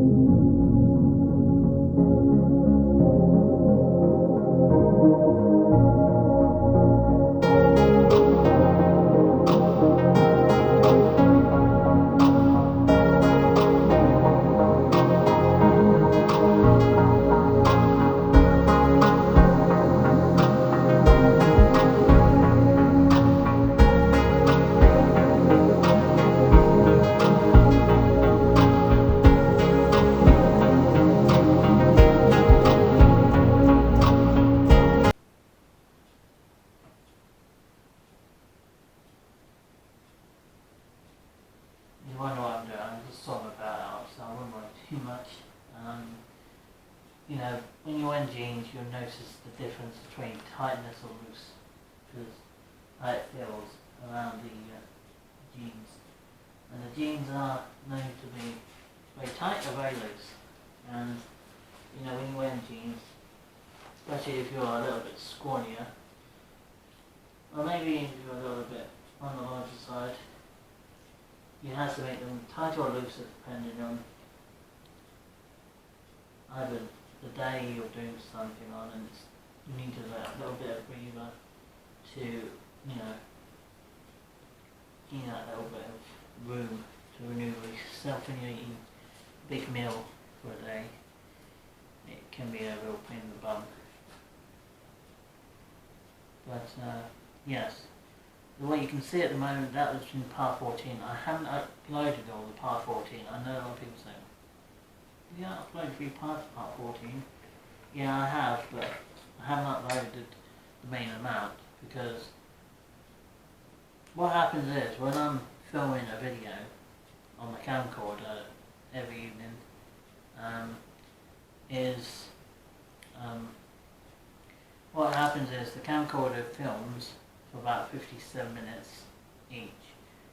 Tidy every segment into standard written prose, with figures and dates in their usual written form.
You wonder what I'm doing. I'm just talking about it, so I wouldn't worry too much. You know, when you're wearing jeans, you'll notice the difference between tightness or loose, because how it feels around the jeans. And the jeans are known to be very tight or very loose. And you know, when you're wearing jeans, especially if you're a little bit scrawnier, or maybe if you're a little bit on the larger side, you have to make them tighter or looser depending on either the day you're doing something on, and you need to let a little bit of breather to, you know, give you that little bit of room to renew yourself when you're eating a big meal for a day. It can be a real pain in the bum. But yes, the way you can see at the moment, that was in part 14. I haven't uploaded all the part 14. I know a lot of people say, yeah, I uploaded 3 parts of part 14. Yeah, I have, but I haven't uploaded the main amount, because what happens is, when I'm filming a video on my camcorder every evening, what happens is the camcorder films for about 57 minutes each.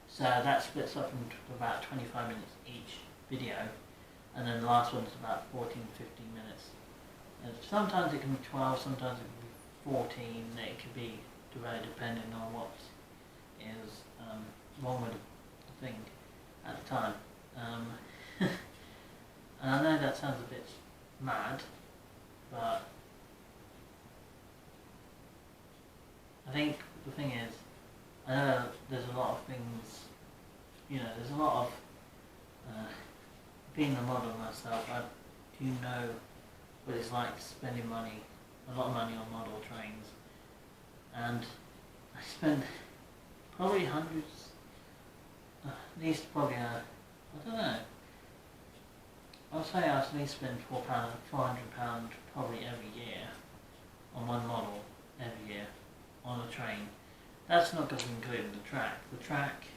So that splits up into about 25 minutes each video, and then the last one's about 14-15 minutes. And sometimes it can be 12, sometimes it can be 14, it could be divided depending on what is wrong with the thing at the time. And I know that sounds a bit mad, but I think the thing is, I know there's a lot of things, you know, there's a lot of, being a model myself, I do know what it's like spending money, a lot of money on model trains, and I spend probably hundreds, at least probably, I don't know, I'll say I at least spend £400 probably every year on one model every year on a train. That's not going to include the track. The track,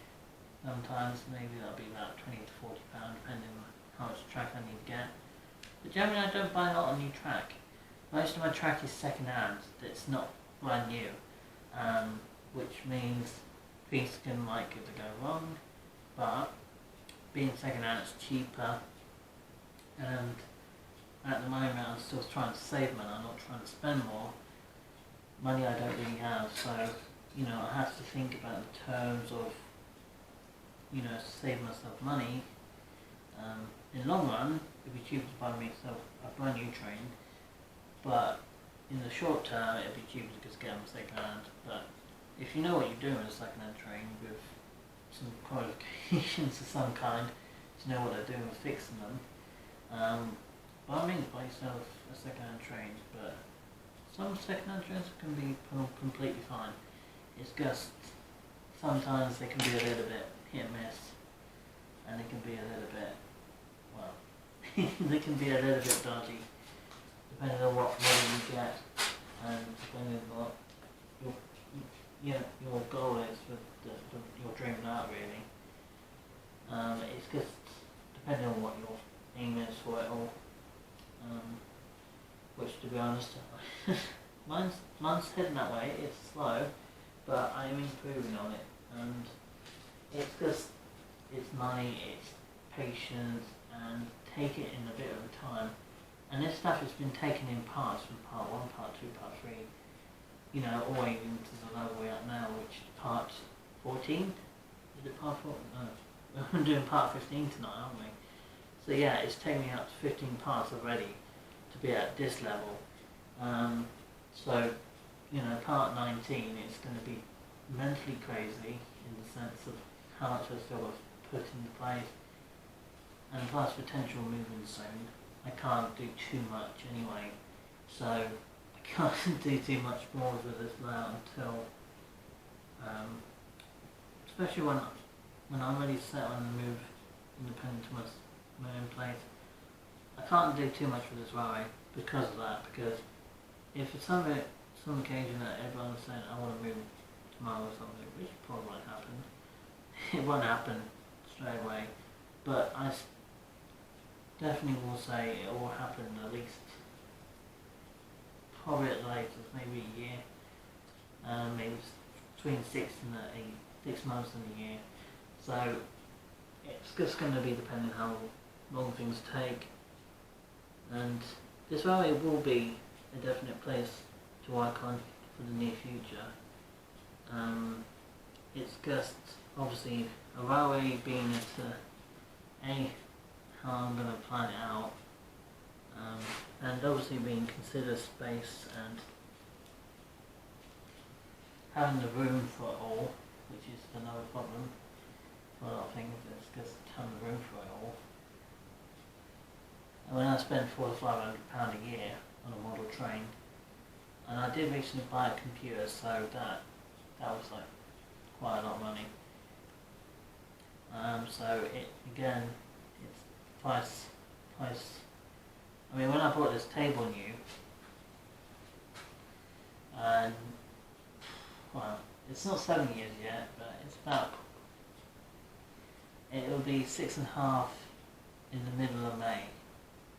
sometimes maybe that'll be about £20 to £40 depending on how much track I need to get. But generally I don't buy a lot of new track. Most of my track is second hand, it's not brand new, which means things can likely to go wrong, but being second hand it's cheaper, and at the moment I'm still trying to save money, I'm not trying to spend more money I don't really have, so you know, I have to think about the terms of, you know, save myself money. In the long run, it'd be cheaper to buy myself a brand new train, but in the short term, it'd be cheaper to just get them second hand. But if you know what you're doing with a second hand train with some qualifications of some kind, to know what they're doing with fixing them, by all means buy yourself a second hand train, but some second hand trains can be completely fine. It's just sometimes they can be a little bit hit and miss, and they can be a little bit, well, they can be a little bit dodgy, depending on what model you get, and depending on what your goal is with your dream out really. It's just depending on what your aim is for it all. Which, to be honest, mine's heading that way. It's slow, but I am improving on it, and it's just, it's money, it's patience, and take it in a bit of a time. And this stuff has been taken in parts, from part 1, part 2, part 3, you know, all the way into the level we're at now, which is part 14? Is it part 14? No, we're doing part 15 tonight, aren't we? So yeah, it's taken me up to 15 parts already to be at this level. So, you know, part 19 is going to be mentally crazy in the sense of how much I've still got to put into place, and plus potential moving soon. I can't do too much anyway, so I can't do too much more with this layout until, especially when I'm ready to settle and move independent to my own place. I can't do too much with this railway because of that, because if for some occasion that everyone's saying I want to move tomorrow or something, which probably won't happen, it won't happen straight away, but I definitely will say it will happen at least, probably at the latest, maybe a year, maybe between 6 months and a year. So it's just going to be depending how long things take, and this railway will be a definite place to work on for the near future. It's just obviously a railway being how I'm going to plan it out, and obviously being considered space and having the room for it all, which is another problem for a lot of things. It's just a ton of room for it all. And when I spend £400 to £500 a year on a model train, and I did recently buy a computer, so that was like quite a lot of money. So it's price. I mean, when I bought this table new, and well, it's not 7 years yet, but it'll be 6.5 in the middle of May.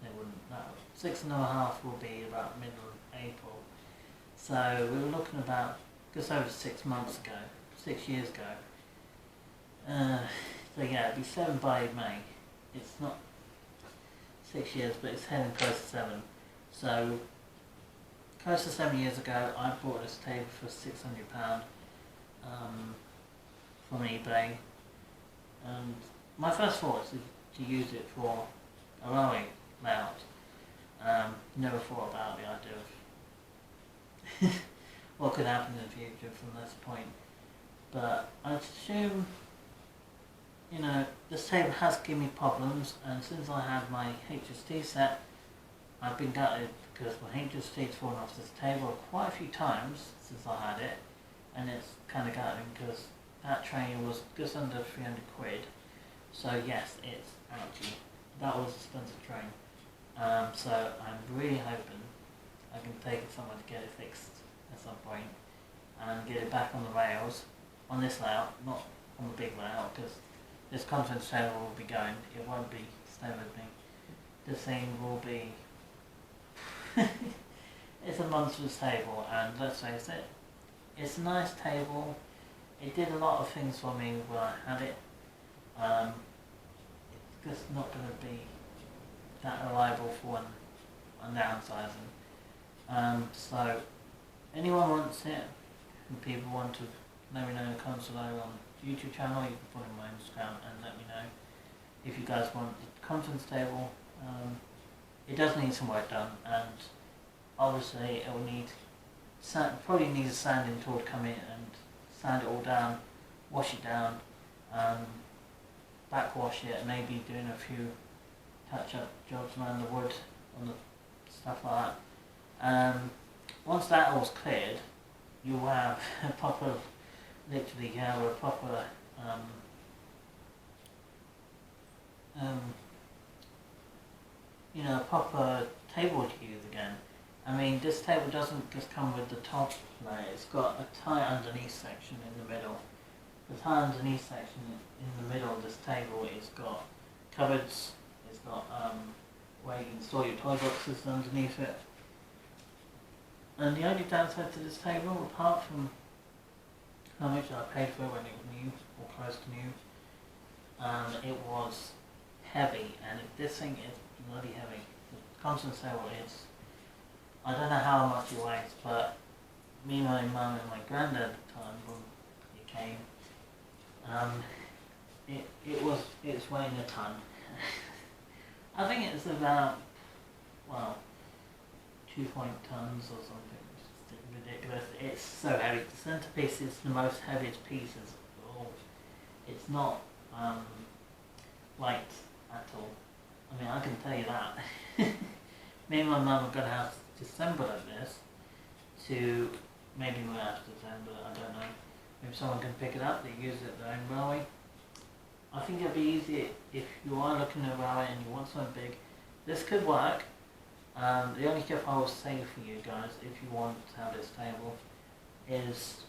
They wouldn't know. 6.5 will be about middle of April. So we were looking about just over 6 months ago, 6 years ago. So yeah, it'll be 7 by May. It's not 6 years, but it's heading close to 7. So close to 7 years ago, I bought this table for £600 from eBay, and my first thought was to use it for a rowing layout. Never thought about the idea of what could happen in the future from this point. But I assume, you know, this table has given me problems, and since I had my HST set, I've been gutted because my HST's fallen off this table quite a few times since I had it, and it's kind of gutting because that train was just under 300 quid. So yes, it's ouchie. That was an expensive train. So I'm really hoping I can take it somewhere to get it fixed at some point and get it back on the rails on this layout, not on the big layout, because this conference table will be going. It won't be stay with me. This thing will be it's a monstrous table, and let's face it, it's a nice table. It did a lot of things for me when I had it. It's just not going to be that reliable for when I'm downsizing. So anyone wants it, and people want to let me know in the comments below on the YouTube channel. You can put in my Instagram and let me know if you guys want the contents table. It does need some work done, and obviously it will need probably needs a sanding tool to come in and sand it all down, wash it down, backwash it, and maybe doing a few touch-up jobs around the wood on the stuff like that. Once that all's cleared, you will have a proper, literally you have a proper proper table to use again. I mean, this table doesn't just come with the top layer, it's got a tie underneath section in the middle. The tie underneath section in the middle of this table, it's got cupboards, it's got where you can store your toy boxes underneath it. And the only downside to this table, apart from how much I paid for it when it was new, or close to new, it was heavy, and this thing is bloody heavy. The conference table is, I don't know how much it weighs, but me, my mum and my granddad at the time when it came, it's weighing a ton. I think it's about, well, 2 tons or something, which is ridiculous. It's so heavy. The centerpiece is the most heaviest piece of all. It's not light at all. I mean, I can tell you that. Me and my mum are going to have to assemble this to, maybe we'll have to assemble it, I don't know. Maybe someone can pick it up, they use it their own railway. I think it'll be easy if you are looking at a railway and you want something big. This could work. The only tip I will say for you guys, if you want to have this table, is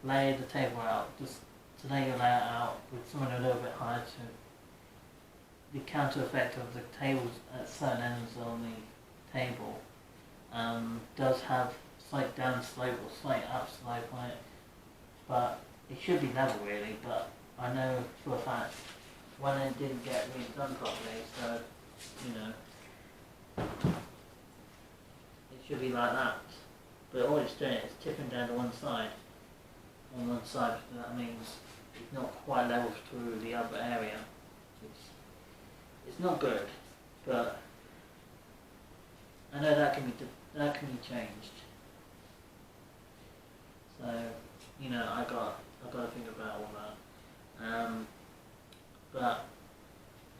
lay the table out. Just to lay your layout out with something a little bit higher to the counter effect of the tables at certain ends on the table does have slight down slope or slight up slope on it, but it should be level really. But I know for a fact when it didn't get redone properly, so you know it should be like that. But all it's doing is tipping down to one side. On one side, that means it's not quite level through the other area. It's not good, but I know that can be changed. So you know, I got to think about all that. But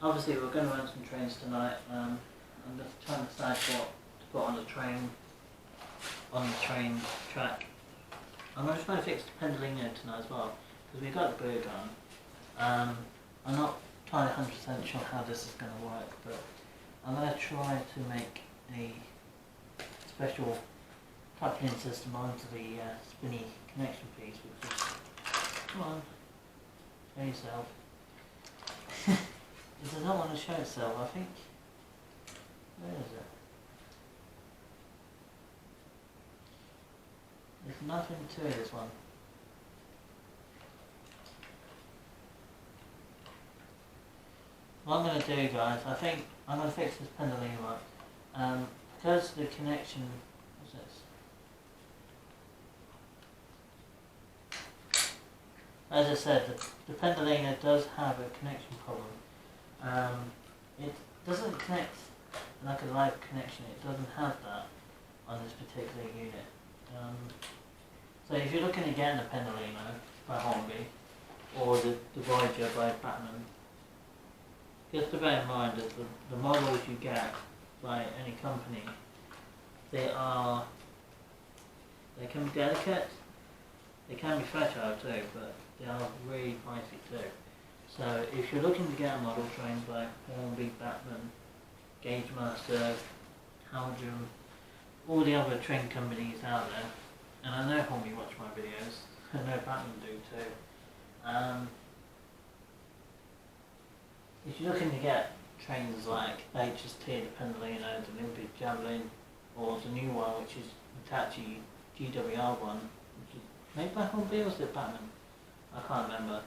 obviously we're going to run some trains tonight. I'm just trying to decide what to put on the train track. I'm going to try to fix the Pendolino tonight as well, because we've got the boot on. I'm not entirely 100% sure how this is going to work, but I'm going to try to make a special coupling system onto the spinny connection piece, which is, come on, show yourself. It does not want to show itself, I think. Where is it? There's nothing to this one. What I'm going to do, guys, I think I'm going to fix this Pendolino up. Because the connection, what's this? As I said, the Pendolino does have a connection problem. It doesn't connect like a live connection, it doesn't have that on this particular unit. So if you're looking again at the Pendolino by Hornby, or the Voyager by Batman, just to bear in mind that the models you get by any company, they can be delicate, they can be fragile too, but they are really pricey too. So if you're looking to get a model train by Hornby, Batman, Gagemaster, Haldrum, all the other train companies out there, and I know Hornby watch my videos, I know Batman do too. If you're looking to get trains like the HST, the Pendolino, the Olympic Javelin, or the new one, which is Hitachi GWR one, which is made by Hornby, or is it Batman? I can't remember.